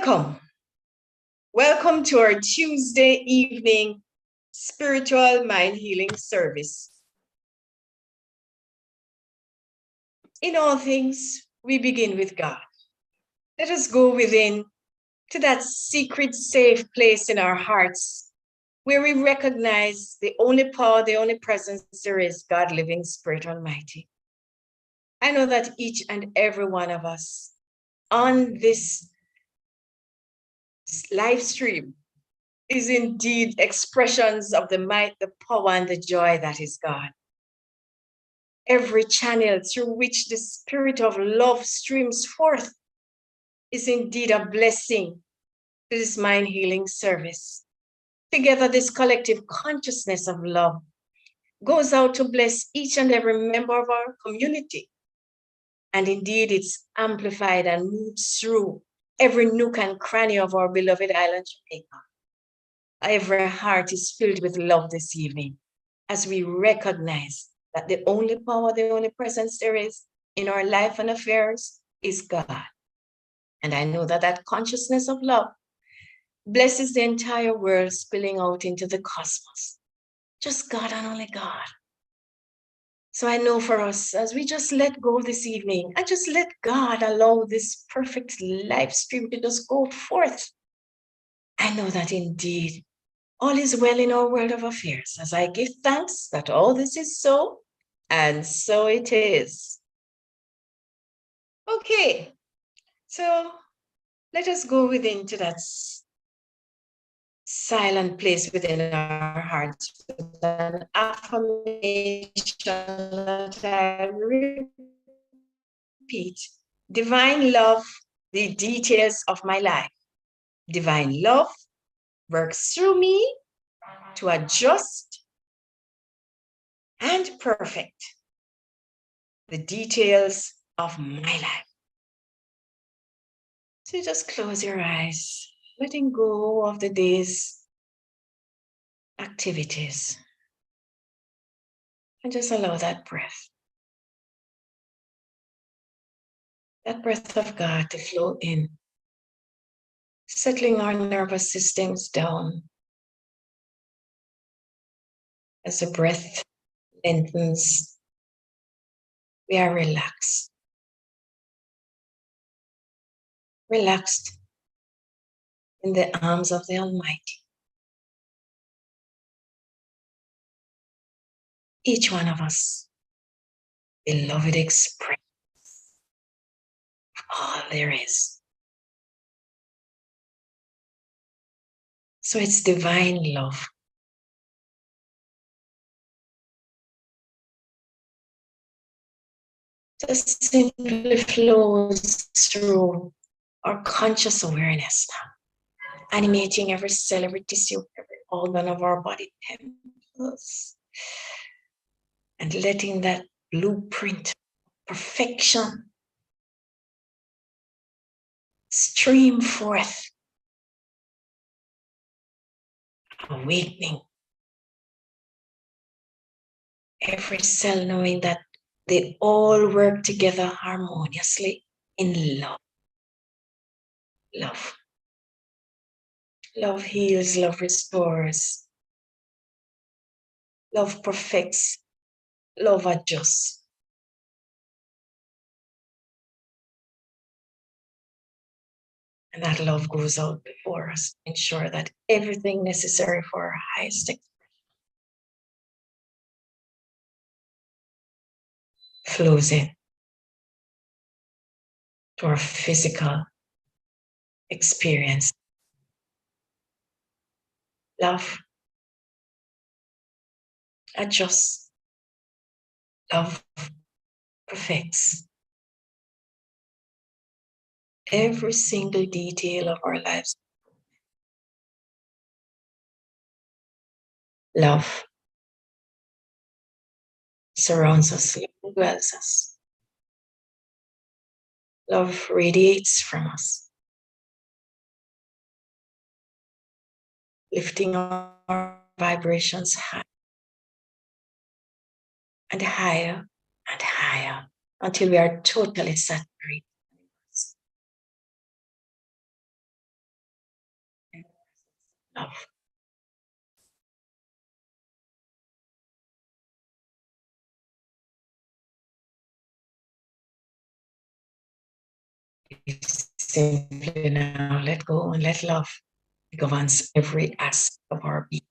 Welcome. Welcome to our Tuesday evening spiritual mind healing service. In all things, we begin with God. Let us go within to that secret, safe place in our hearts where we recognize the only power, the only presence there is, God, living Spirit Almighty. I know that each and every one of us on this live stream is indeed expressions of the might, the power, and the joy that is God. Every channel through which the spirit of love streams forth is indeed a blessing to this mind healing service. Together, this collective consciousness of love goes out to bless each and every member of our community. And indeed, it's amplified and moves through every nook and cranny of our beloved island, Jamaica. Every heart is filled with love this evening as we recognize that the only power, the only presence there is in our life and affairs is God. And I know that that consciousness of love blesses the entire world, spilling out into the cosmos. Just God and only God. So I know for us, as we just let go this evening and just let God allow this perfect live stream to just go forth, I know that indeed all is well in our world of affairs, as I give thanks that all this is so, and so it is. Okay, so let us go within to that silent place within our hearts with an affirmation that I repeat. Divine love, the details of my life. Divine love works through me to adjust and perfect the details of my life. So just close your eyes, letting go of the day's activities, and just allow that breath of God to flow in, settling our nervous systems down as the breath lengthens. We are relaxed. Relaxed in the arms of the Almighty. Each one of us, beloved express of all there is. So it's divine love. Just simply flows through our conscious awareness now, animating every cell, every tissue, every organ of our body temples, and letting that blueprint, perfection, stream forth, awakening every cell, knowing that they all work together harmoniously in love. Love. Love heals, love restores. Love perfects, love adjusts. And that love goes out before us to ensure that everything necessary for our highest expression flows in to our physical experience. Love adjusts. Love perfects. Every single detail of our lives. Love surrounds us, love dwells us. Love radiates from us, lifting our vibrations high and higher and higher until we are totally saturated. love. Simply now let go and let love govern every aspect of our being.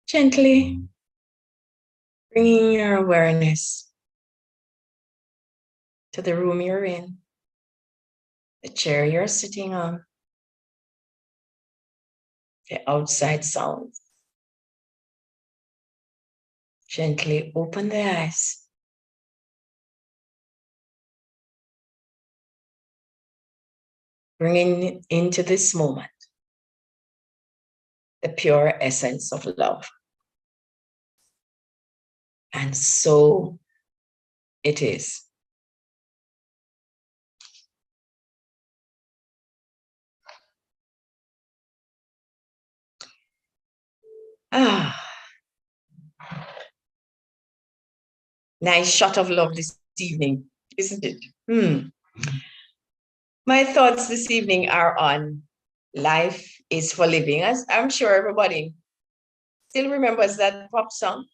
Gently bringing your awareness to the room you're in, the chair you're sitting on, the outside sounds. Gently open the eyes. Bringing into this moment the pure essence of love. And so it is. Nice shot of love this evening, isn't it? My thoughts this evening are on life is for living. As I'm sure everybody still remembers that pop song.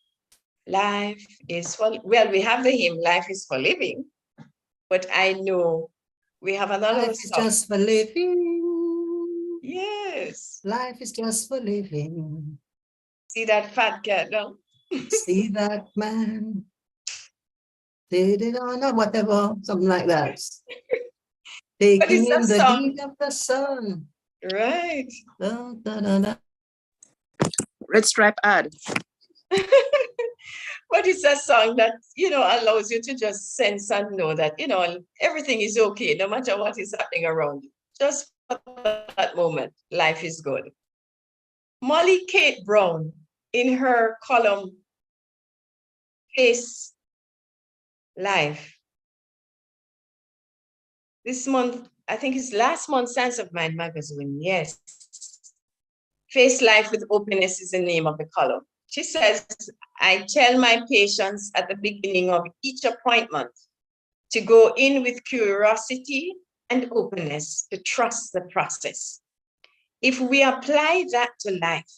Life is for, well, we have the hymn, Life is for Living, but I know we have another Life is just for living. Yes. Life is just for living. See that fat cat, no? See that man. Did it or not, whatever, something like that. Taking in the heat of the sun. Right. Da, da, da, da. Red Stripe ad. But it's a song that, allows you to just sense and know that, everything is okay, no matter what is happening around you. Just for that moment, life is good. Molly Kate Brown, in her column, Face Life, this month, I think it's last month, Sense of Mind magazine, yes. Face Life with Openness is the name of the column. She says, I tell my patients at the beginning of each appointment to go in with curiosity and openness, to trust the process. If we apply that to life,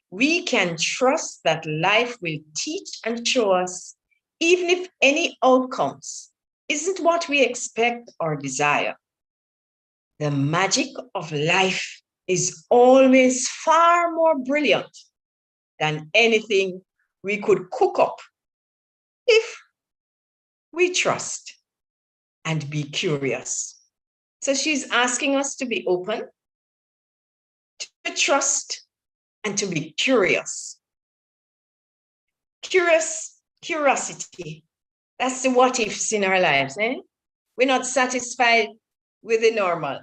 we can trust that life will teach and show us, even if any outcomes isn't what we expect or desire. The magic of life is always far more brilliant than anything we could cook up if we trust and be curious. So she's asking us to be open, to trust, and to be curious. Curiosity. That's the what ifs in our lives. We're not satisfied with the normal.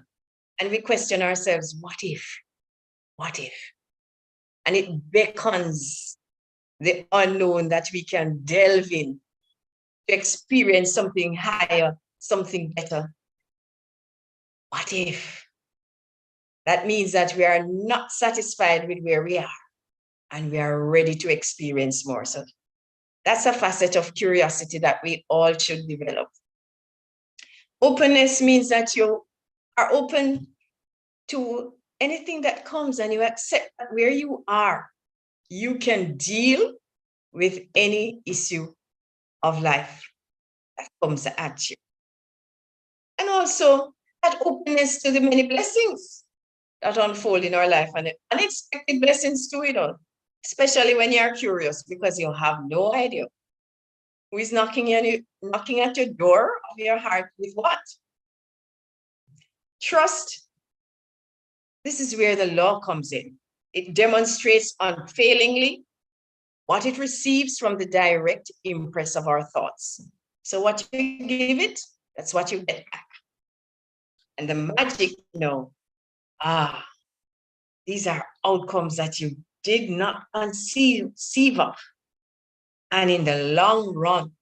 And we question ourselves, what if? What if? And it beckons the unknown that we can delve in to experience something higher, something better. What if? That means that we are not satisfied with where we are and we are ready to experience more. So that's a facet of curiosity that we all should develop. Openness means that you are open to anything that comes and you accept that where you are, you can deal with any issue of life that comes at you. And also that openness to the many blessings that unfold in our life and unexpected blessings to it all, especially when you're curious because you have no idea who is knocking at your door of your heart with what? Trust. This is where the law comes in. It demonstrates unfailingly what it receives from the direct impress of our thoughts. So what you give it, That's what you get back. And the magic, these are outcomes that you did not conceive of. And in the long run,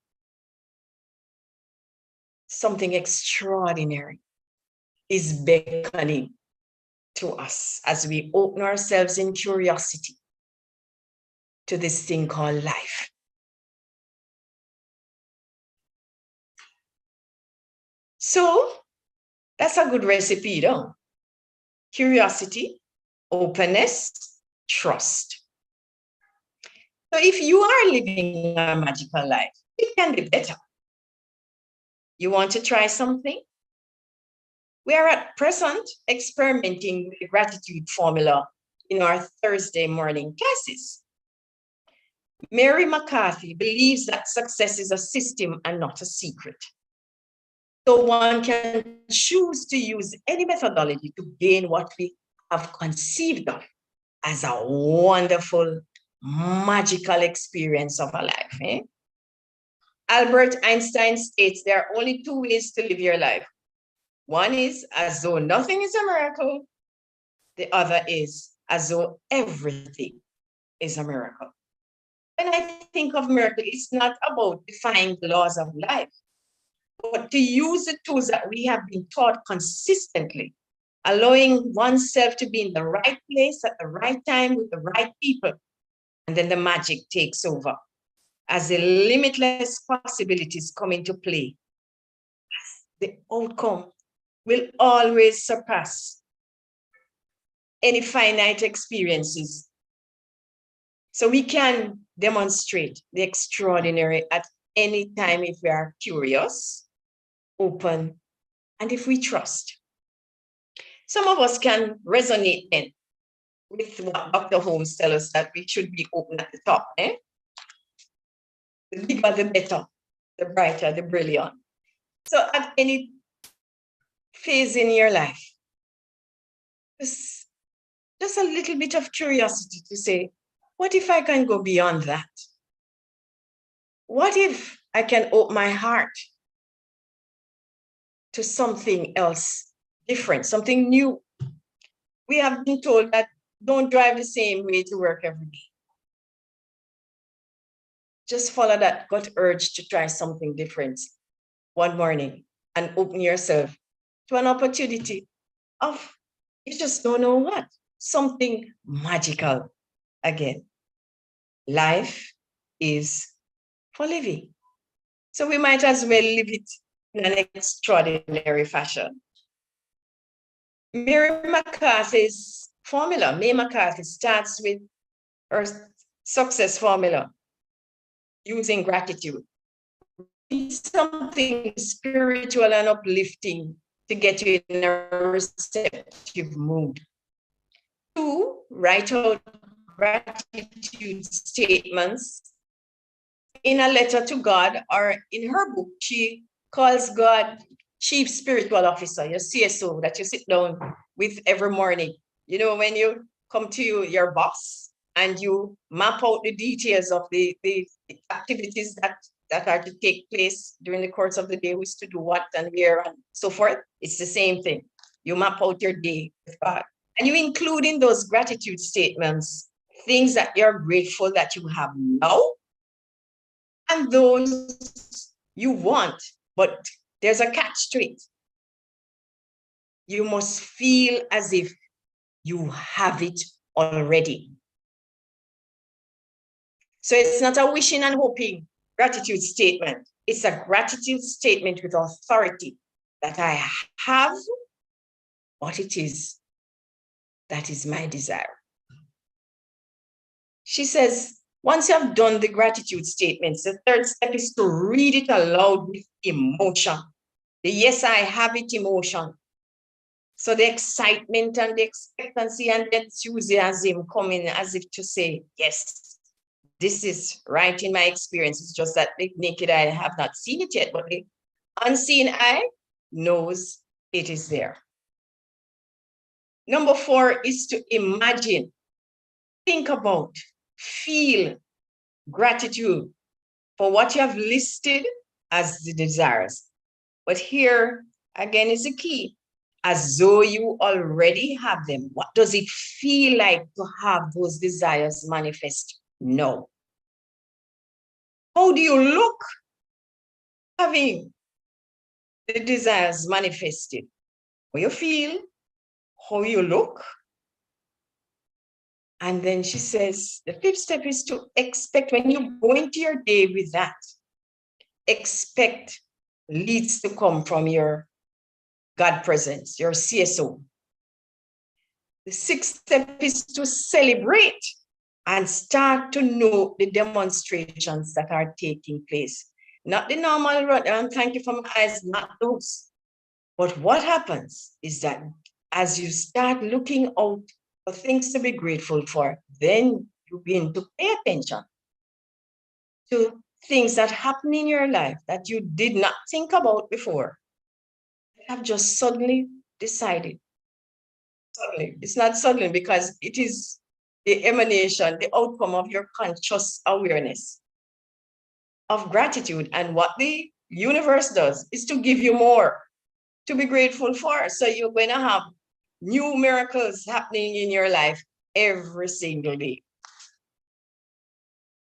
something extraordinary is beckoning to us as we open ourselves in curiosity to this thing called life. So that's a good recipe, though. Curiosity, openness, trust. So if you are living a magical life, it can be better. You want to try something? We are at present experimenting with the gratitude formula in our Thursday morning classes. Mary McCarthy believes that success is a system and not a secret. So one can choose to use any methodology to gain what we have conceived of as a wonderful, magical experience of a life. Albert Einstein states there are only two ways to live your life. One is as though nothing is a miracle. The other is as though everything is a miracle. When I think of miracle, it's not about defying the laws of life, but to use the tools that we have been taught consistently, allowing oneself to be in the right place at the right time with the right people. And then the magic takes over as the limitless possibilities come into play. The outcome will always surpass any finite experiences. So we can demonstrate the extraordinary at any time if we are curious, open, and if we trust. Some of us can resonate then with what Dr. Holmes tells us that we should be open at the top. The bigger, the better, the brighter, the brilliant. So at any phase in your life, just a little bit of curiosity to say, what if I can go beyond that? What if I can open my heart to something else different, something new? We have been told that don't drive the same way to work every day. Just follow that gut urge to try something different one morning and open yourself to an opportunity of, you just don't know what, something magical again. Life is for living. So we might as well live it in an extraordinary fashion. Mary McCarthy's formula, May McCarthy, starts with her success formula using gratitude. It's something spiritual and uplifting to get you in a receptive mood. 2, write out gratitude statements in a letter to God, or in her book, she calls God Chief Spiritual Officer, your CSO, that you sit down with every morning. You know, when you come to your boss and you map out the details of the activities that are to take place during the course of the day, who's to do what and where and so forth. It's the same thing. You map out your day with God. And you include in those gratitude statements things that you're grateful that you have now, and those you want, but there's a catch to it. You must feel as if you have it already. So it's not a wishing and hoping gratitude statement. It's a gratitude statement with authority that I have what it is that is my desire. She says, once you have done the gratitude statements, the third step is to read it aloud with emotion. The yes, I have it emotion. So the excitement and the expectancy and the enthusiasm coming as if to say, yes, this is right in my experience. It's just that the naked eye have not seen it yet, but the unseen eye knows it is there. Number 4 is to imagine, think about, feel gratitude for what you have listed as the desires. But here, again, is the key. As though you already have them. What does it feel like to have those desires manifest now? How do you look having the desires manifested? How you feel, how you look. And then she says, the fifth step is to expect, when you go into your day with that, expect leads to come from your God presence, your CSO. The sixth step is to celebrate and start to know the demonstrations that are taking place. Not the normal run, and thank you for my eyes, not those. But what happens is that as you start looking out for things to be grateful for, then you begin to pay attention to things that happen in your life that you did not think about before. You have just suddenly decided. Suddenly, it's not suddenly because it is the emanation, the outcome of your conscious awareness of gratitude. And what the universe does is to give you more to be grateful for. So you're going to have new miracles happening in your life every single day.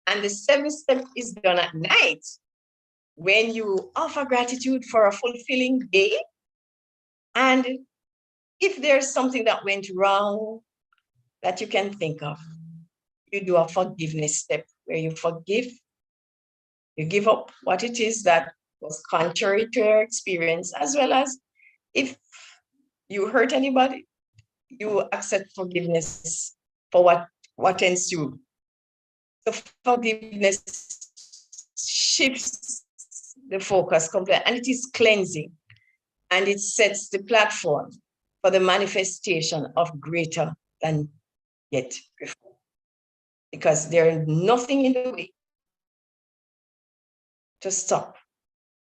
And the seventh step is done at night when you offer gratitude for a fulfilling day. And if there's something that went wrong that you can think of, you do a forgiveness step where you forgive, you give up what it is that was contrary to your experience, as well as if you hurt anybody, you accept forgiveness for what ensued. So forgiveness shifts the focus completely, and it is cleansing, and it sets the platform for the manifestation of greater than yet before. Because there is nothing in the way to stop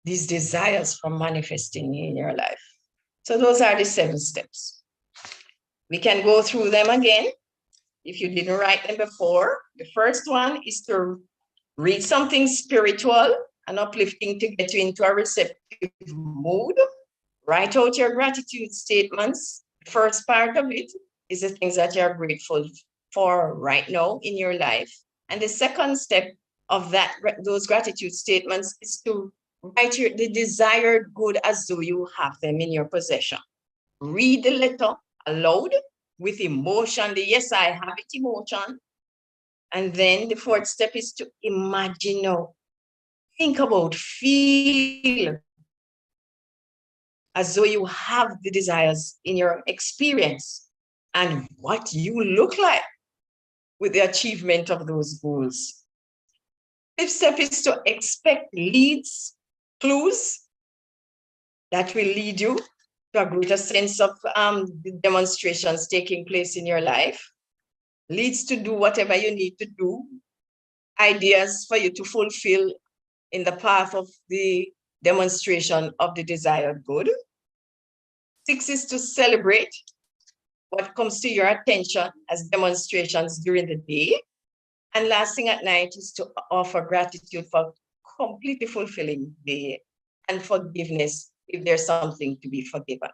these desires from manifesting in your life. So those are the 7 steps. We can go through them again if you didn't write them before. The first one is to read something spiritual and uplifting to get you into a receptive mood. Write out your gratitude statements. The first part of it is the things that you're grateful for right now in your life. And the second step of those gratitude statements is to write the desired good as though you have them in your possession. Read the letter aloud with emotion, the yes, I have it emotion. And then the fourth step is to imagine now. Think about, feel as though you have the desires in your experience and what you look like with the achievement of those goals. Fifth step is to expect leads, clues that will lead you to a greater sense of the demonstrations taking place in your life. Leads to do whatever you need to do. Ideas for you to fulfill in the path of the demonstration of the desired good. 6 is to celebrate what comes to your attention as demonstrations during the day. And last thing at night is to offer gratitude for completely fulfilling the day and forgiveness if there's something to be forgiven.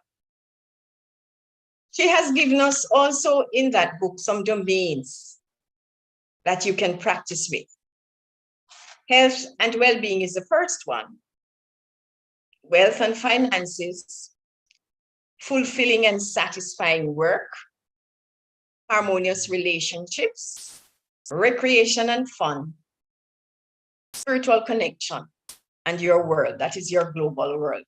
She has given us also in that book some domains that you can practice with. Health and well-being is the first one. Wealth and finances, fulfilling and satisfying work, harmonious relationships, recreation and fun, spiritual connection, and your world, that is your global world.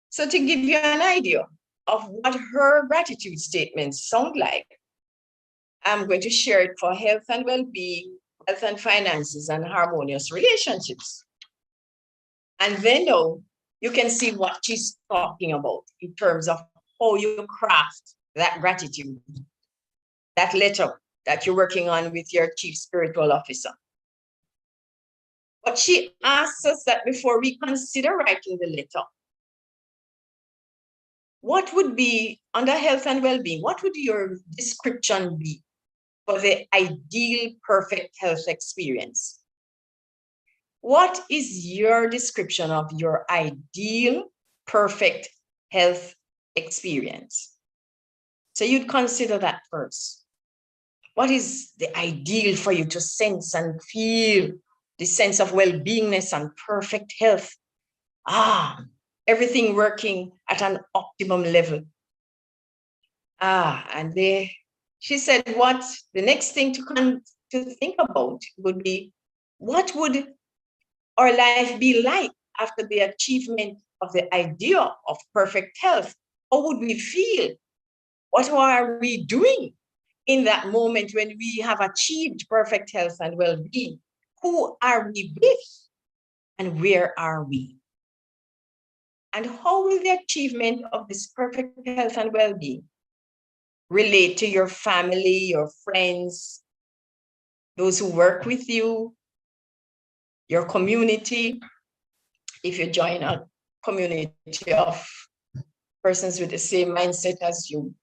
So to give you an idea of what her gratitude statements sound like, I'm going to share it for health and well-being, health and finances, and harmonious relationships. And then now you can see what she's talking about in terms of how you craft that gratitude, that letter that you're working on with your chief spiritual officer. But she asks us that before we consider writing the letter, what would be, under health and well-being, what would your description be for the ideal perfect health experience? What is your description of your ideal, perfect health experience? So you'd consider that first. What is the ideal for you to sense and feel the sense of well-beingness and perfect health? Everything working at an optimum level. And she said, what the next thing to think about would be, what would our life be like after the achievement of the idea of perfect health? How would we feel? What are we doing in that moment when we have achieved perfect health and well-being? Who are we with? And where are we? And how will the achievement of this perfect health and well-being relate to your family, your friends, those who work with you, your community, if you join a community of persons with the same mindset as you?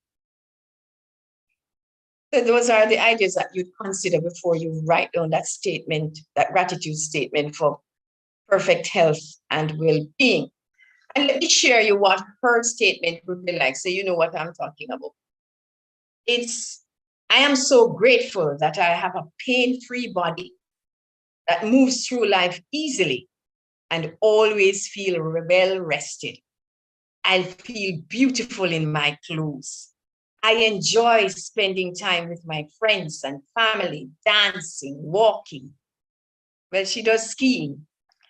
So those are the ideas that you'd consider before you write down that statement, that gratitude statement for perfect health and well-being. And let me share you what her statement would be like, so you know what I'm talking about. I am so grateful that I have a pain-free body that moves through life easily and always feel well rested. I feel beautiful in my clothes. I enjoy spending time with my friends and family, dancing, walking. Well, she does skiing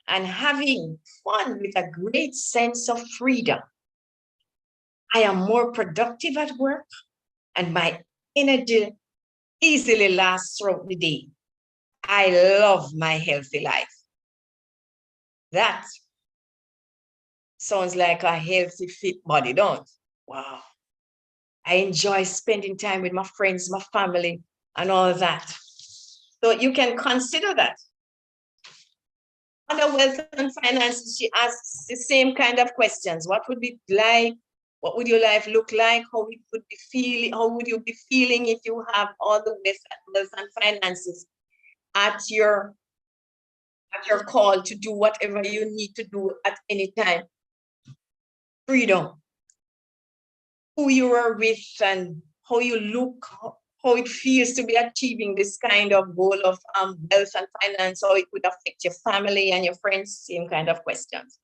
and having fun with a great sense of freedom. I am more productive at work and my energy easily lasts throughout the day. I love my healthy life. That sounds like a healthy, fit body, don't it? Wow. I enjoy spending time with my friends, my family, and all that. So you can consider that. Under wealth and finances, she asks the same kind of questions. What would it be like? What would your life look like? How it would be feeling? How would you be feeling if you have all the wealth and finances at your call to do whatever you need to do at any time? Freedom. Who you are with and how you look, how it feels to be achieving this kind of goal of wealth and finance, how it would affect your family and your friends, same kind of questions.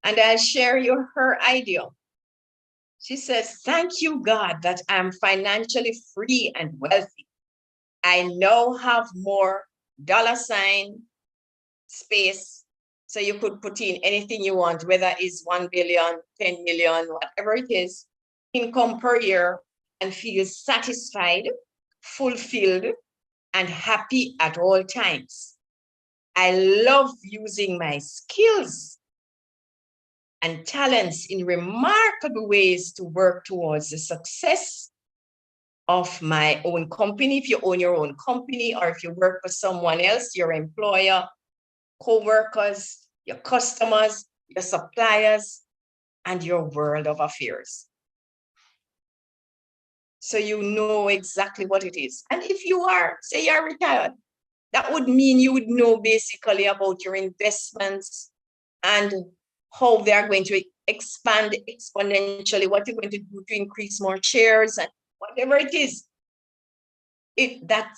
And I'll share her idea. She says, thank you, God, that I'm financially free and wealthy. I now have more $ space. So you could put in anything you want, whether it's 1 billion, 10 million, whatever it is, income per year, and feel satisfied, fulfilled, and happy at all times. I love using my skills and talents in remarkable ways to work towards the success of my own company. If you own your own company, or if you work for someone else, your employer, co-workers, your customers, your suppliers, and your world of affairs. So you know exactly what it is. And if you are, say you're retired, that would mean you would know basically about your investments and how they are going to expand exponentially, what you're going to do to increase more shares and whatever it is that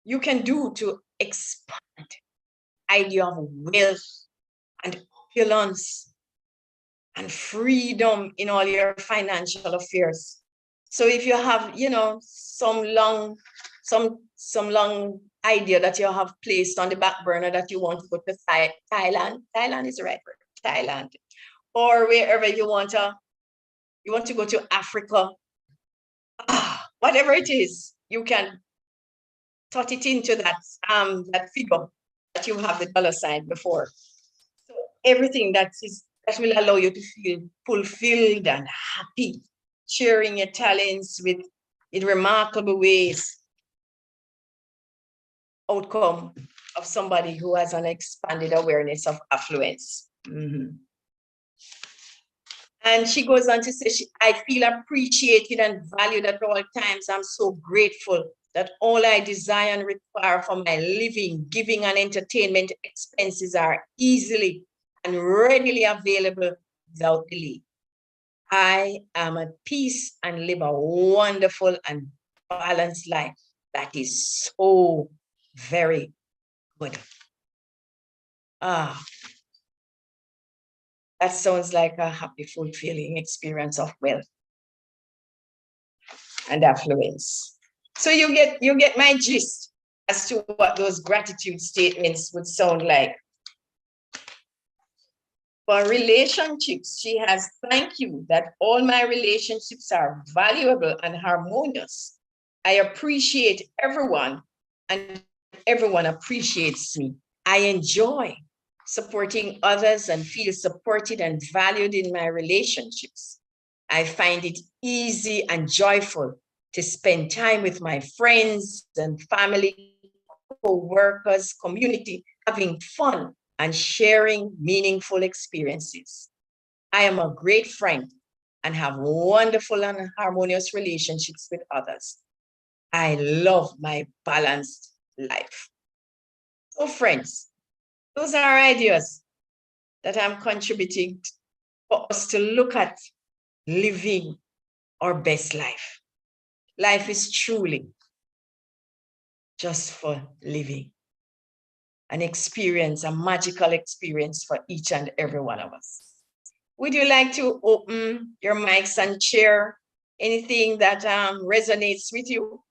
you can do to expand idea of wealth and opulence and freedom in all your financial affairs. So if you have, some long idea that you have placed on the back burner that you want to go to Thailand is the right word, Thailand, or wherever you want to go to Africa, whatever it is, you can tot it into that figure that you have the $ before. So everything that will allow you to feel fulfilled and happy, sharing your talents in remarkable ways. Outcome of somebody who has an expanded awareness of affluence. Mm-hmm. And she goes on to say, I feel appreciated and valued at all times. I'm so grateful that all I desire and require for my living, giving, and entertainment expenses are easily and readily available without delay. I am at peace and live a wonderful and balanced life. That is so very good. That sounds like a happy, fulfilling experience of wealth and affluence. So you get my gist as to what those gratitude statements would sound like. For relationships, she has, thank you that all my relationships are valuable and harmonious. I appreciate everyone and everyone appreciates me. I enjoy supporting others and feel supported and valued in my relationships. I find it easy and joyful to spend time with my friends and family, co-workers, community, having fun and sharing meaningful experiences. I am a great friend and have wonderful and harmonious relationships with others. I love my balanced life. So friends, those are ideas that I'm contributing for us to look at living our best life. Life is truly just for living. An experience, a magical experience for each and every one of us. Would you like to open your mics and share anything that resonates with you?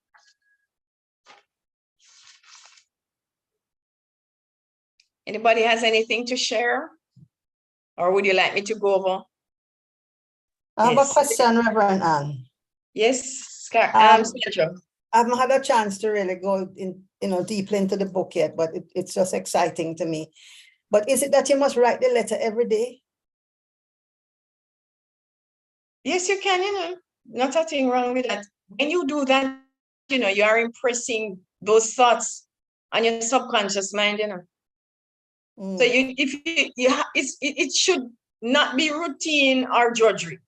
Anybody has anything to share? Or would you like me to go over? I have a question, Reverend Anne. Yes, Sandra. I haven't had a chance to really go in, deeply into the book yet, but it's just exciting to me. But is it that you must write the letter every day? Yes, you can, not a thing wrong with that. When you do that, you are impressing those thoughts on your subconscious mind, So it should not be routine or drudgery.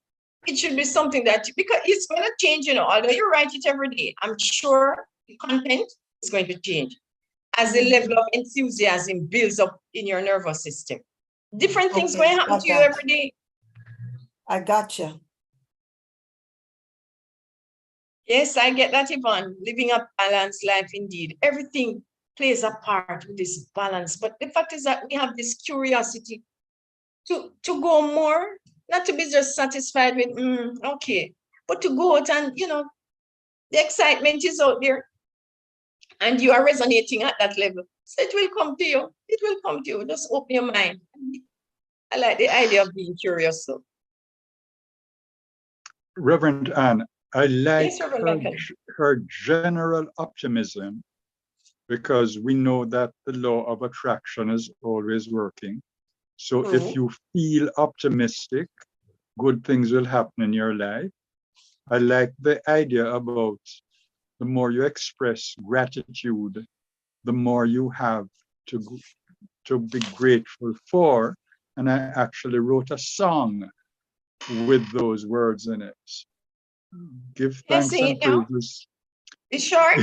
It should be something that, because it's going to change, although you write it every day, I'm sure the content is going to change as the level of enthusiasm builds up in your nervous system. Different things going to happen to you every day. I gotcha. Yes, I get that, Yvonne. Living a balanced life, indeed. Everything plays a part with this balance. But the fact is that we have this curiosity to go more, not to be just satisfied with, okay, but to go out and, the excitement is out there and you are resonating at that level. So it will come to you. It will come to you. Just open your mind. I like the idea of being curious. So. Reverend Anne, I like yes, her general optimism, because we know that the law of attraction is always working. So if you feel optimistic, good things will happen in your life. I like the idea about the more you express gratitude, the more you have to be grateful for. And I actually wrote a song with those words in it. Give thanks and praises. It's short.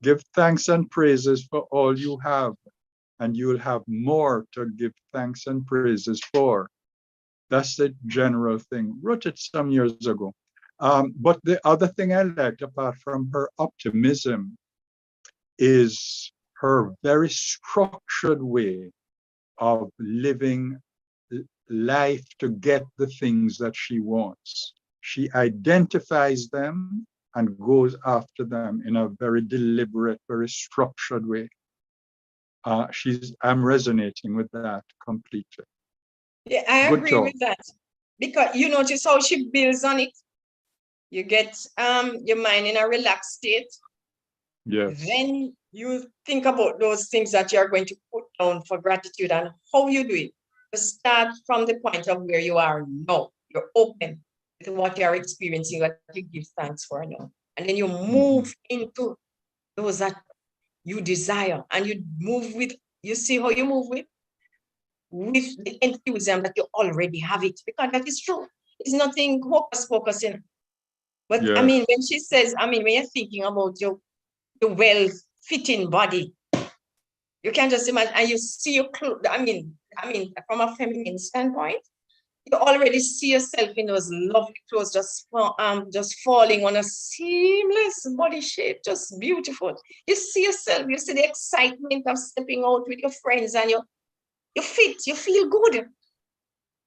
Give thanks and praises for all you have, and you'll have more to give thanks and praises for. That's the general thing. Wrote it some years ago. But the other thing I liked, apart from her optimism, is her very structured way of living life to get the things that she wants. She identifies them and goes after them in a very deliberate, very structured way. I'm resonating with that completely. Yeah, I agree with that. Because you notice how she builds on it. You get your mind in a relaxed state. Yes. Then you think about those things that you're going to put down for gratitude and how you do it. You start from the point of where you are now. You're open to what you're experiencing, what you give thanks for now. And then you move into those that you desire, and you move with, you see how you move with the enthusiasm that you already have it, because that is true. It's nothing hocus pocus in. But yes. I mean, when she says, when you're thinking about your your well-fitting body. You can just imagine, and you see your clothes. I mean, from a feminine standpoint, you already see yourself in those lovely clothes, just falling on a seamless body shape, just beautiful. You see yourself, you see the excitement of stepping out with your friends, and you fit, you feel good.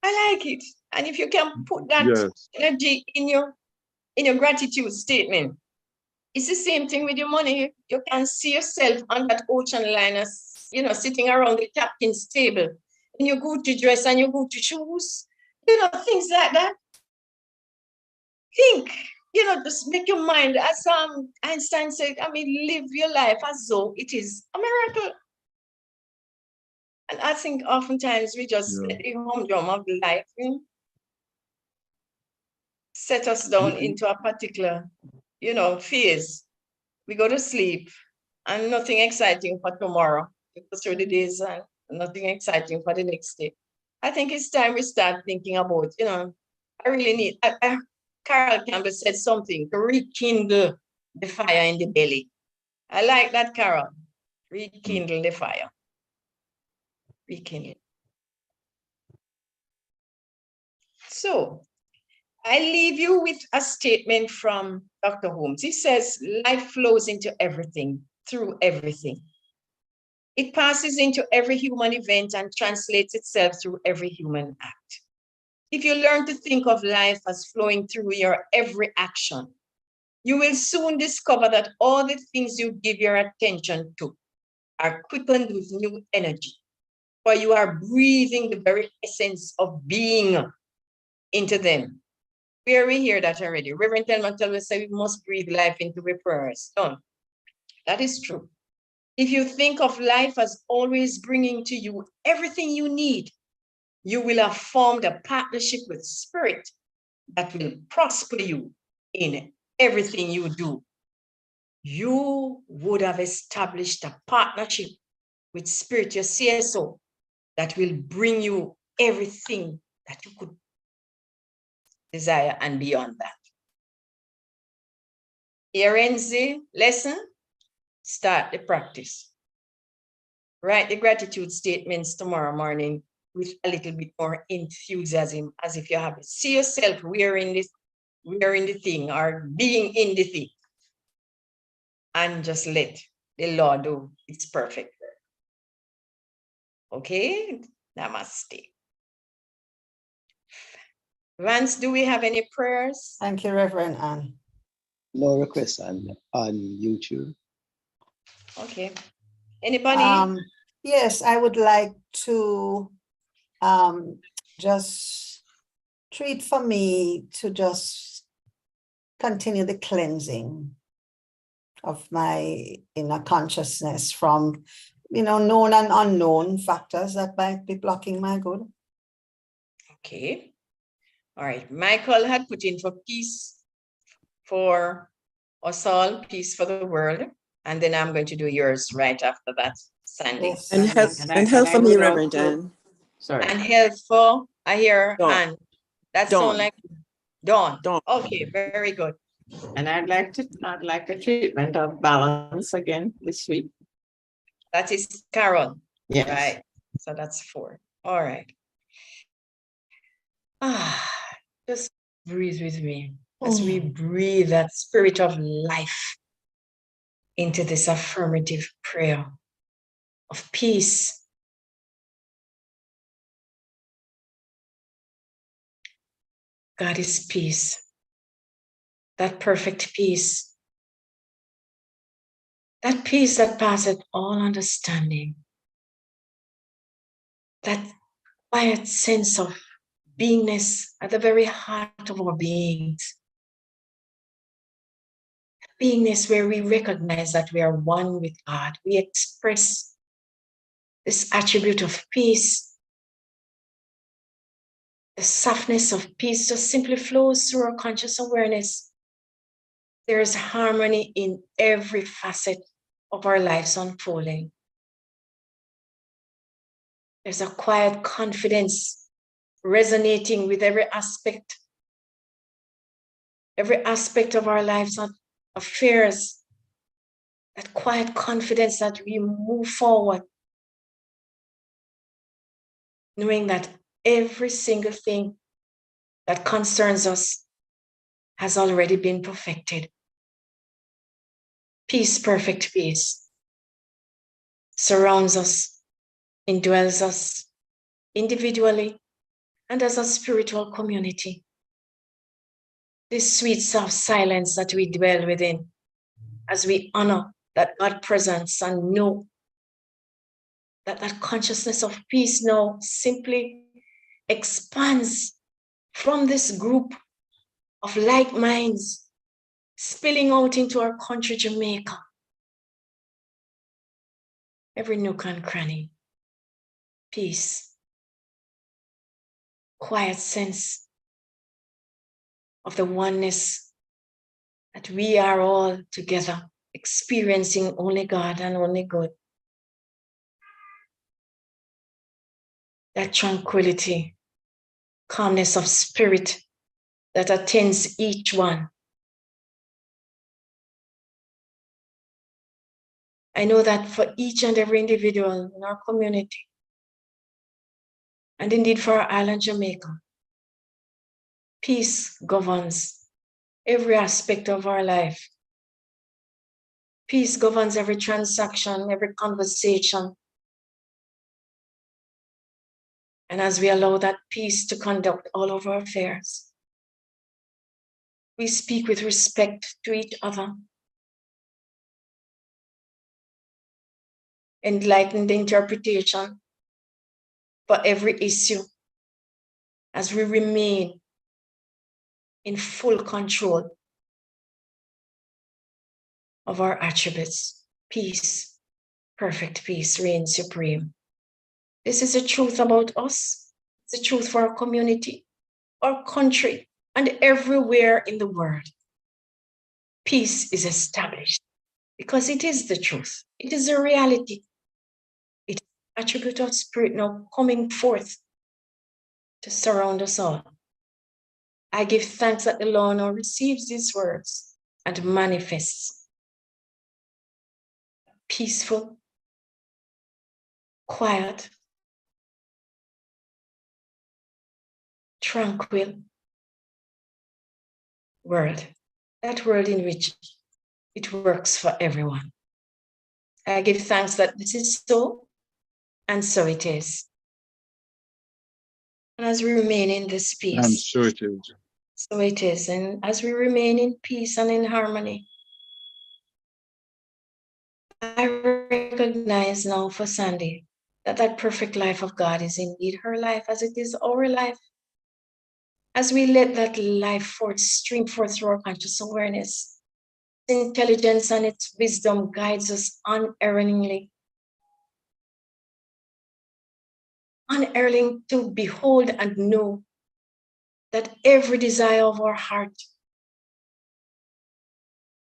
I like it. And if you can put that energy in your gratitude statement, it's the same thing with your money. You can see yourself on that ocean liner, sitting around the captain's table in your Gucci dress and your Gucci shoes, things like that. Think, just make your mind, as Einstein said, live your life as though it is a miracle. And I think oftentimes we just let the humdrum of life set us down into a particular, phase. We go to sleep and nothing exciting for tomorrow. We go through the days and nothing exciting for the next day. I think it's time we start thinking about, I really need, Carol Campbell said something to rekindle the fire in the belly. I like that, Carol. Rekindle the fire. Rekindle. So I leave you with a statement from Dr. Holmes. He says, life flows into everything, through everything. It passes into every human event and translates itself through every human act. If you learn to think of life as flowing through your every action, you will soon discover that all the things you give your attention to are quickened with new energy, for you are breathing the very essence of being into them. We already hear that already. Reverend Telman told us we must breathe life into the prayers. Done. That is true. If you think of life as always bringing to you everything you need, you will have formed a partnership with Spirit that will prosper you in everything you do. You would have established a partnership with Spirit, your CSO, that will bring you everything that you could desire and beyond that. Here ends the lesson. Start the practice. Write the gratitude statements tomorrow morning with a little bit more enthusiasm, as if you have it. See yourself wearing the thing or being in the thing. And just let the Lord do its perfect work. Okay? Namaste. Vance, do we have any prayers? Thank you, Reverend Anne. No requests on YouTube. Okay. Anybody? Yes, I would like to just treat for me to just continue the cleansing of my inner consciousness from, known and unknown factors that might be blocking my good. Okay. All right. Michael had put in for peace for us all, peace for the world. And then I'm going to do yours right after that, Sandy. Yes. And health for me, Reverend Anne. Sorry. And health for, I hear, Dawn. Anne. That Dawn. sound like Dawn. Dawn. Okay, very good. And I'd like a treatment of balance again this week. That is Carol. Yes. Right. So that's 4. All right. Just breathe with me as we breathe that spirit of life into this affirmative prayer of peace. God is peace. That perfect peace. That peace that passeth all understanding. That quiet sense of beingness at the very heart of our beings. Beingness where we recognize that we are one with God. We express this attribute of peace. The softness of peace just simply flows through our conscious awareness. There is harmony in every facet of our lives unfolding. There's a quiet confidence resonating with every aspect of our lives, affairs. that quiet confidence that we move forward, knowing that every single thing that concerns us has already been perfected. Peace, perfect peace, surrounds us, indwells us individually and as a spiritual community. This sweet, soft silence that we dwell within as we honor that God presence and know that that consciousness of peace now simply expands from this group of like minds, spilling out into our country, Jamaica. Every nook and cranny, peace, quiet sense of the oneness that we are all together experiencing only God and only good. That tranquility, calmness of spirit that attends each one. I know that for each and every individual in our community, and indeed for our island Jamaica, peace governs every aspect of our life. Peace governs every transaction, every conversation. And as we allow that peace to conduct all of our affairs, we speak with respect to each other. Enlightened interpretation for every issue as we remain in full control of our attributes. Peace, perfect peace reigns supreme. This is the truth about us. It's the truth for our community, our country, and everywhere in the world. Peace is established because it is the truth. It is a reality. It is an attribute of spirit now coming forth to surround us all. I give thanks that the Lord now receives these words and manifests peaceful, quiet, tranquil world. That world in which it works for everyone. I give thanks that this is so, and so it is. And as we remain in this peace, And so it is. so it is. And as we remain in peace and in harmony, I recognize now for Sandy that that perfect life of God is indeed her life as it is our life. As we let that life forth stream forth through our conscious awareness, intelligence and its wisdom guides us unerringly to behold and know that every desire of our heart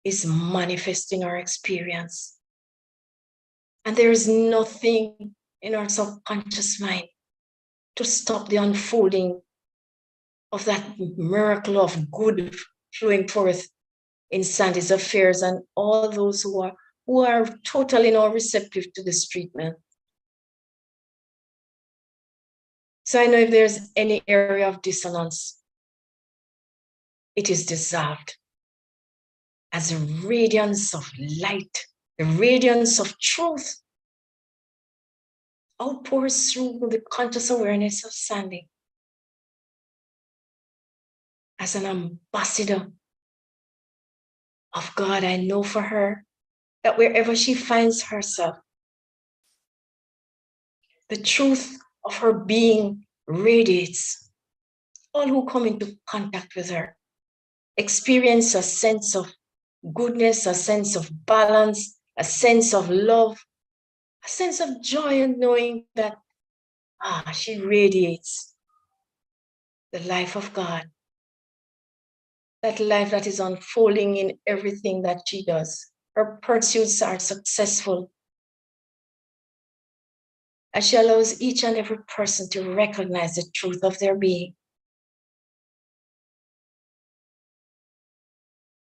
is manifesting our experience. And there is nothing in our subconscious mind to stop the unfolding of that miracle of good flowing forth in Sandy's affairs and all those who are totally not receptive to this treatment. So I know if there's any area of dissonance, it is dissolved as a radiance of light, the radiance of truth outpours through the conscious awareness of Sandy as an ambassador of God. I know for her that wherever she finds herself, the truth of her being radiates. All who come into contact with her experience a sense of goodness, a sense of balance, a sense of love, a sense of joy in knowing that she radiates the life of God, that life that is unfolding in everything that she does. Her pursuits are successful as she allows each and every person to recognize the truth of their being.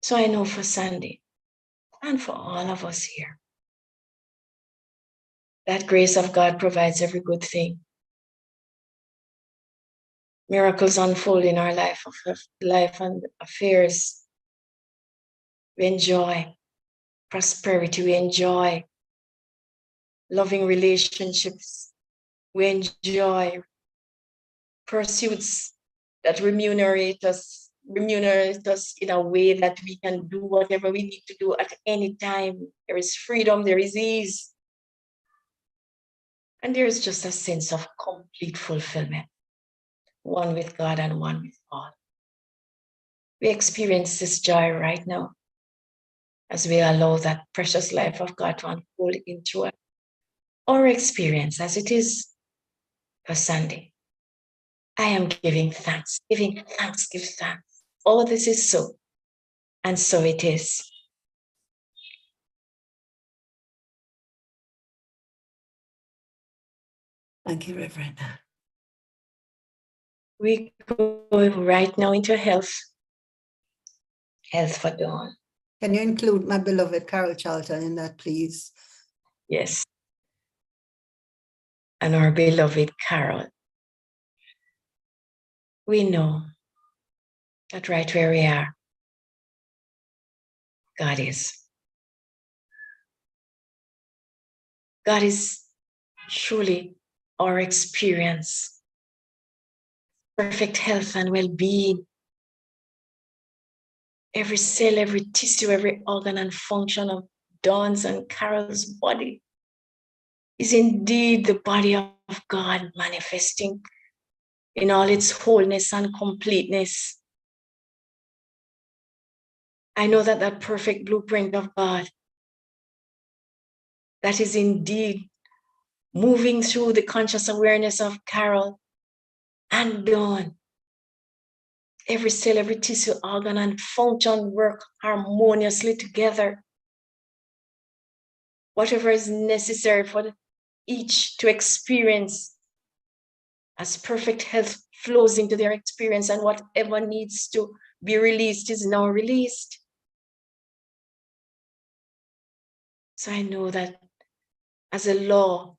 So I know for Sandy and for all of us here. That grace of God provides every good thing. Miracles unfold in our life and affairs. We enjoy prosperity. We enjoy loving relationships. We enjoy pursuits that remunerate us in a way that we can do whatever we need to do at any time. There is freedom, there is ease. And there is just a sense of complete fulfillment, one with God and one with all. We experience this joy right now as we allow that precious life of God to unfold into our experience as it is for Sunday. I am giving thanks. Give thanks. All this is so, and so it is. Thank you, Reverend. We go right now into health. Health for Dawn. Can you include my beloved Carol Charlton in that, please? Yes. And our beloved Carol. We know that right where we are, God is. God is truly our experience. Perfect health and well-being. Every cell, every tissue, every organ and function of Dawn's and Carol's body is indeed the body of God manifesting in all its wholeness and completeness. I know that that perfect blueprint of God that is indeed moving through the conscious awareness of Carol and Dawn. Every cell, every tissue, organ, and function work harmoniously together. Whatever is necessary for each to experience as perfect health flows into their experience, and whatever needs to be released is now released. So I know that as a law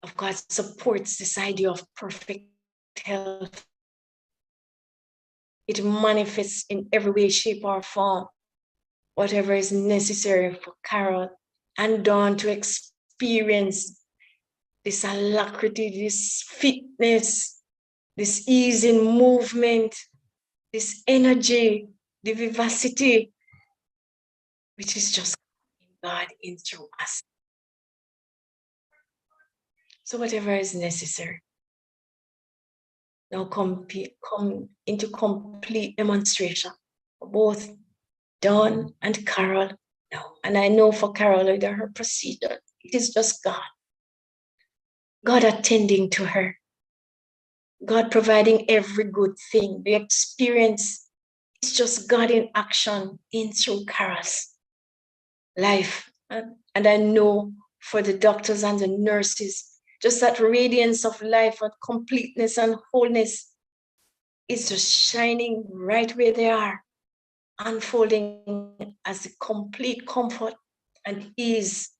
of God supports this idea of perfect health, it manifests in every way, shape, or form, whatever is necessary for Carol and Dawn to experience this alacrity, this fitness, this ease in movement, this energy, the vivacity, which is just God in through us. So whatever is necessary, now come into complete demonstration for both Dawn and Carol now. And I know for Carol, either her procedure, it is just God. God attending to her. God providing every good thing. The experience is just God in action in through Carol's life. And I know for the doctors and the nurses, just that radiance of life and completeness and wholeness is just shining right where they are, unfolding as a complete comfort and ease,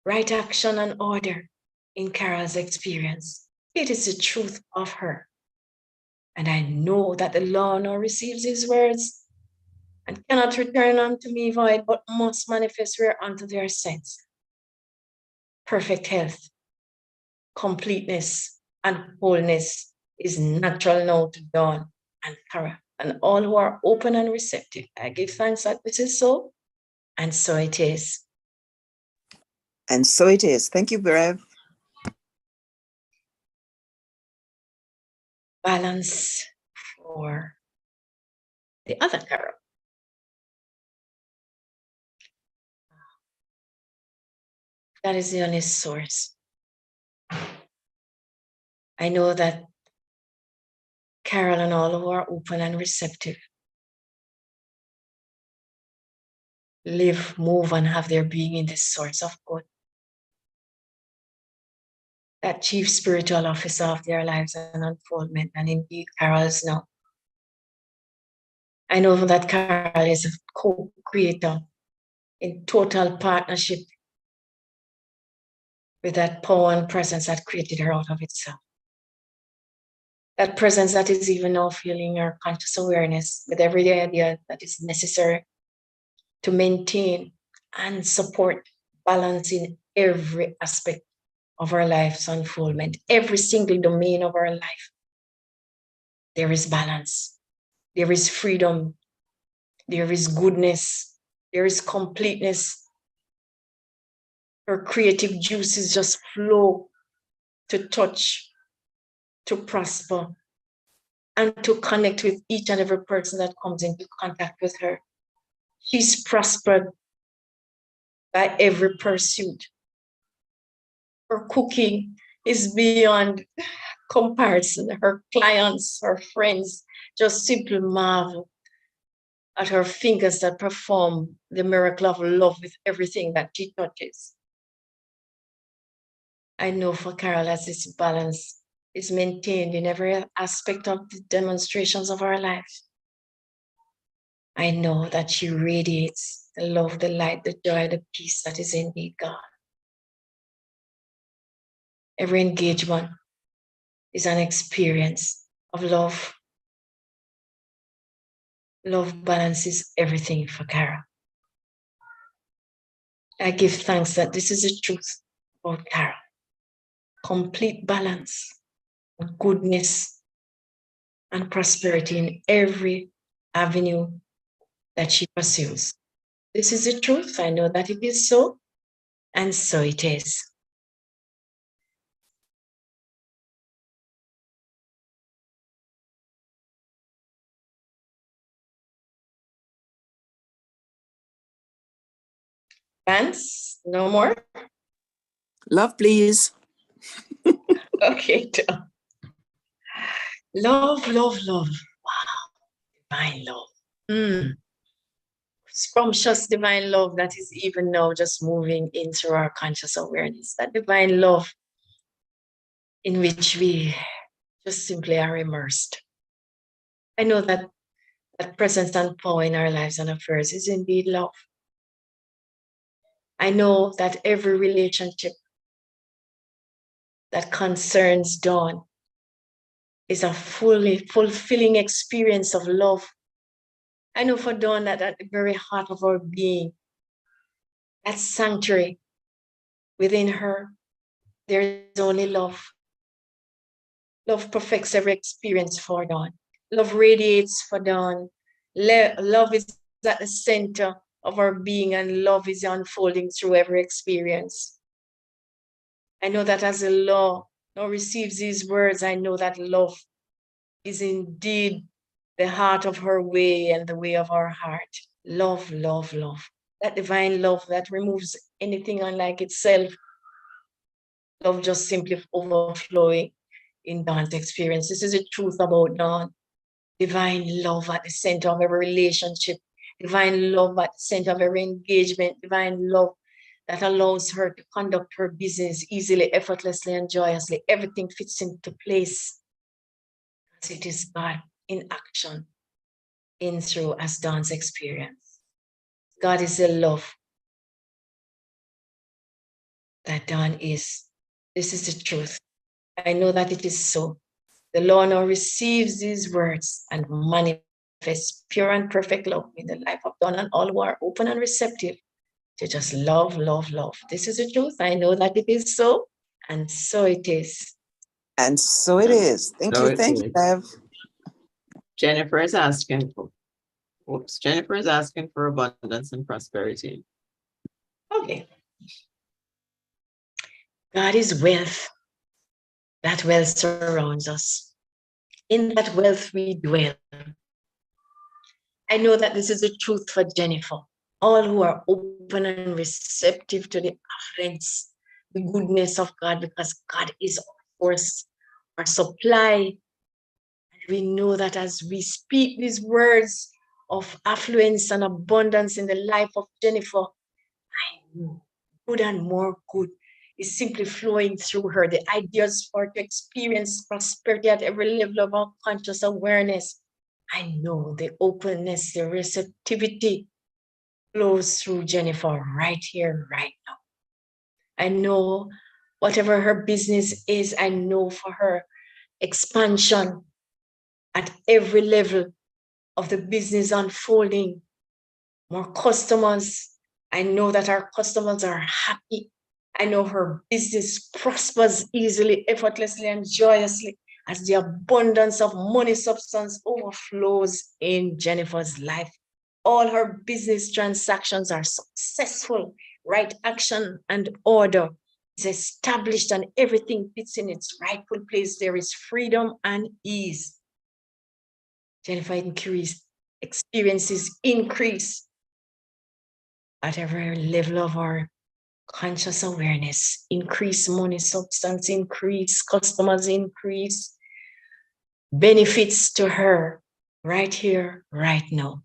right action and order in Carol's experience. It is the truth of her. And I know that the Lord now receives his words and cannot return unto me void, but must manifest whereunto they are sent. Perfect health, completeness, and wholeness is natural now to Dawn and Carol and all who are open and receptive. I give thanks that this is so, and so it is. And so it is. Thank you, Berev. Balance for the other Carol. That is the only source. I know that Carol and all who are open and receptive live, move, and have their being in this source of good. That chief spiritual officer of their lives and unfoldment, and indeed Carol's now. I know that Carol is a co-creator in total partnership with that power and presence that created her out of itself. That presence that is even now filling her conscious awareness with every idea that is necessary to maintain and support balance in every aspect of our life's unfoldment, every single domain of our life. There is balance, there is freedom, there is goodness, there is completeness. Her creative juices just flow to touch, to prosper, and to connect with each and every person that comes into contact with her. She's prospered by every pursuit. Her cooking is beyond comparison. Her clients, her friends just simply marvel at her fingers that perform the miracle of love with everything that she touches. I know for Carol, as this balance is maintained in every aspect of the demonstrations of our life, I know that she radiates the love, the light, the joy, the peace that is indeed God. Every engagement is an experience of love. Love balances everything for Carol. I give thanks that this is the truth about Carol. Complete balance, goodness, and prosperity in every avenue that she pursues. This is the truth. I know that it is so, and so it is. Vance, no more? Love, please. Okay. Love, love, love. Wow. Divine love. Scrumptious divine love that is even now just moving into our conscious awareness. That divine love in which we just simply are immersed. I know that that presence and power in our lives and affairs is indeed love. I know that every relationship that concerns Dawn is a fully fulfilling experience of love. I know for Dawn that at the very heart of our being, that sanctuary within her, there is only love. Love perfects every experience for Dawn. Love radiates for Dawn. Love is at the center of our being, and love is unfolding through every experience. I know that as the law now receives these words, I know that love is indeed the heart of her way and the way of our heart. Love, love, love. That divine love that removes anything unlike itself. Love just simply overflowing in Dawn's experience. This is the truth about Dawn. Divine love at the center of every relationship. Divine love at the center of every engagement. Divine love that allows her to conduct her business easily, effortlessly, and joyously. Everything fits into place. As it is God in action, in through as Dawn's experience. God is the love that Dawn is. This is the truth. I know that it is so. The Lord now receives these words and manifests pure and perfect love in the life of Dawn and all who are open and receptive to just love, love, love. This is the truth. I know that it is so, and so it is. And so it is. Thank So you. it Thank you, is. Bev. Jennifer is asking for, Jennifer is asking for abundance and prosperity. Okay. God is wealth. That wealth surrounds us. In that wealth we dwell. I know that this is the truth for Jennifer. All who are open and receptive to the affluence, the goodness of God, because God is our force, our supply. And we know that as we speak these words of affluence and abundance in the life of Jennifer, I know good and more good is simply flowing through her. The ideas for her to experience prosperity at every level of our conscious awareness. I know the openness, the receptivity flows through Jennifer right here, right now. I know whatever her business is, I know for her expansion at every level of the business unfolding, more customers. I know that our customers are happy. I know her business prospers easily, effortlessly, and joyously as the abundance of money substance overflows in Jennifer's life. All her business transactions are successful, right action and order is established, and everything fits in its rightful place. There is freedom and ease. Jennifer experiences increase at every level of our conscious awareness. Increase money substance, increase customers, increase benefits to her right here, right now.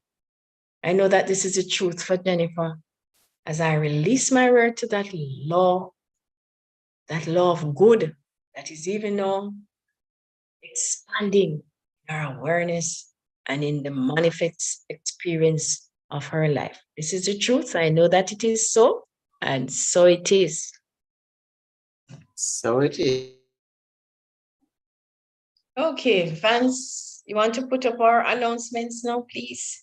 I know that this is the truth for Jennifer. As I release my word to that law of good that is even now expanding in our awareness and in the manifest experience of her life. This is the truth. I know that it is so, and so it is. So it is. Okay, Vance, you want to put up our announcements now, please?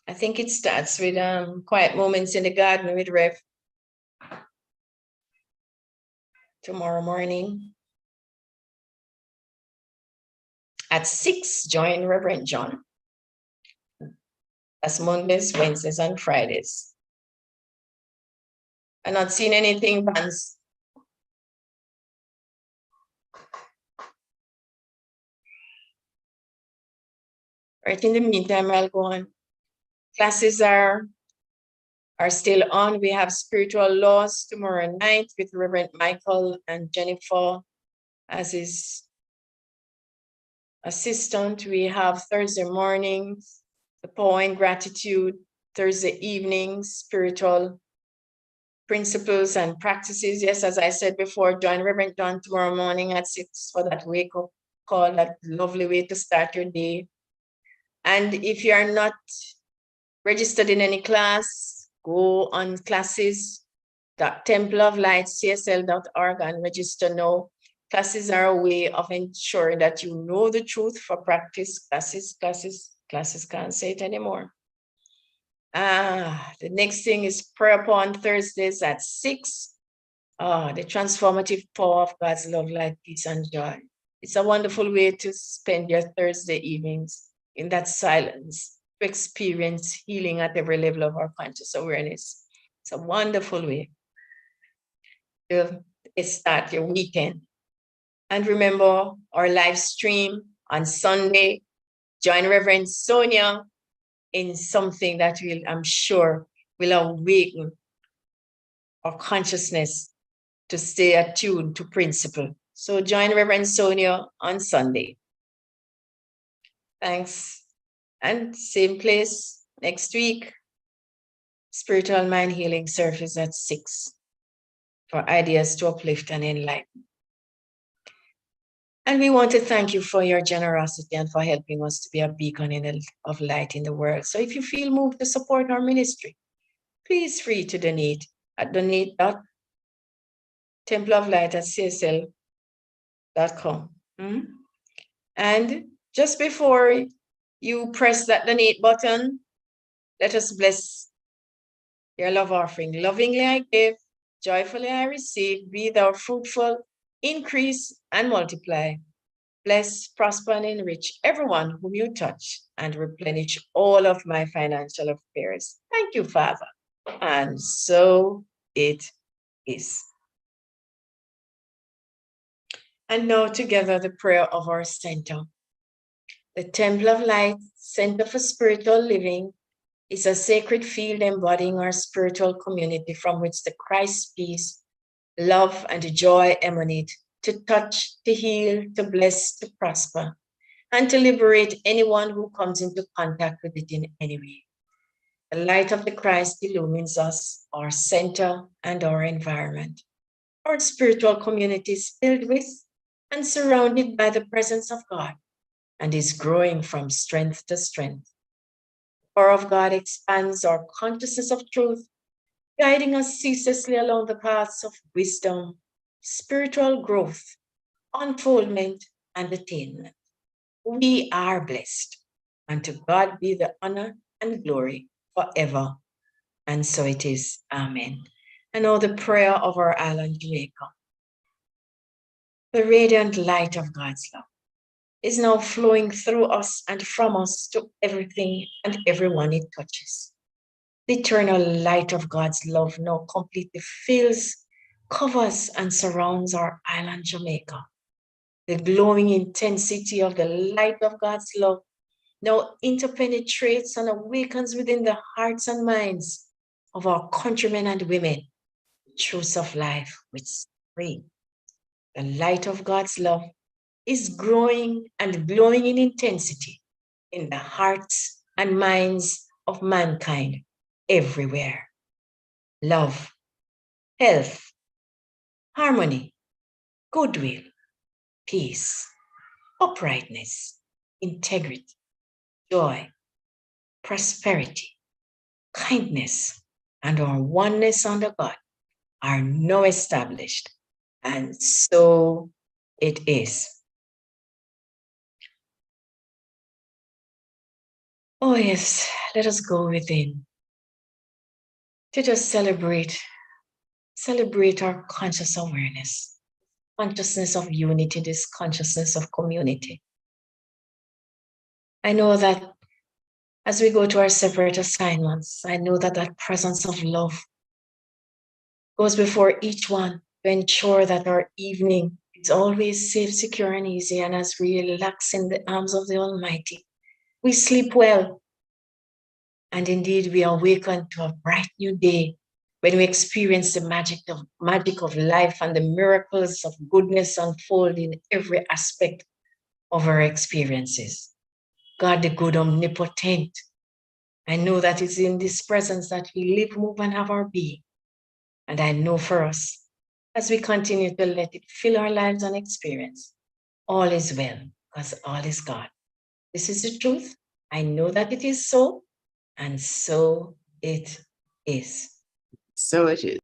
I think it starts with quiet moments in the garden with Rev. Tomorrow morning at 6, join Reverend John. That's Mondays, Wednesdays, and Fridays. I'm not seeing anything, Vance. Right, in the meantime, I'll go on. Classes are still on. We have spiritual laws tomorrow night with Reverend Michael and Jennifer as his assistant. We have Thursday mornings, the power and gratitude, Thursday evenings, spiritual principles and practices. Yes, as I said before, join Reverend John tomorrow morning at 6 for that wake up call, that lovely way to start your day. And if you are not registered in any class, go on classes.templeoflightcsl.org and register now. Classes are a way of ensuring that you know the truth for practice. Classes, can't say it anymore. The next thing is prayer upon Thursdays at 6. The transformative power of God's love, light, peace, and joy. It's a wonderful way to spend your Thursday evenings in that silence, to experience healing at every level of our conscious awareness. It's a wonderful way to start your weekend. And remember our live stream on Sunday. Join Reverend Sonia in something that will, I'm sure, will awaken our consciousness to stay attuned to principle. So join Reverend Sonia on Sunday. Thanks. And same place next week, Spiritual Mind Healing Service at 6 for ideas to uplift and enlighten. And we want to thank you for your generosity and for helping us to be a beacon of light in the world. So if you feel moved to support our ministry, please free to donate at donate.templeoflight@csl.com. And just before you press that donate button, let us bless your love offering. Lovingly I give, joyfully I receive, be thou fruitful, increase and multiply. Bless, prosper, and enrich everyone whom you touch, and replenish all of my financial affairs. Thank you, Father. And so it is. And now together the prayer of our center. The Temple of Light Center for Spiritual Living is a sacred field embodying our spiritual community from which the Christ peace, love, and joy emanate to touch, to heal, to bless, to prosper, and to liberate anyone who comes into contact with it in any way. The light of the Christ illumines us, our center, and our environment. our spiritual community is filled with and surrounded by the presence of God and is growing from strength to strength. The power of God expands our consciousness of truth, guiding us ceaselessly along the paths of wisdom, spiritual growth, unfoldment, and attainment. We are blessed, and to God be the honor and glory forever. And so it is. Amen. And now the prayer of our island, Jamaica. The radiant light of God's love is now flowing through us and from us to everything and everyone it touches. The eternal light of God's love now completely fills, covers, and surrounds our island, Jamaica. The glowing intensity of the light of God's love now interpenetrates and awakens within the hearts and minds of our countrymen and women, the truths of life which spring. The light of God's love is growing and glowing in intensity in the hearts and minds of mankind everywhere. Love, health, harmony, goodwill, peace, uprightness, integrity, joy, prosperity, kindness, and our oneness under God are now established. And so it is. Oh, yes, let us go within to just celebrate our conscious awareness, consciousness of unity, this consciousness of community. I know that as we go to our separate assignments, I know that that presence of love goes before each one to ensure that our evening is always safe, secure, and easy. And as we relax in the arms of the Almighty, we sleep well. And indeed, we awaken to a bright new day when we experience the magic of life and the miracles of goodness unfold in every aspect of our experiences. God, the good omnipotent, I know that it's in this presence that we live, move, and have our being. And I know for us, as we continue to let it fill our lives and experience, all is well, because all is God. This is the truth. I know that it is so, and so it is. So it is.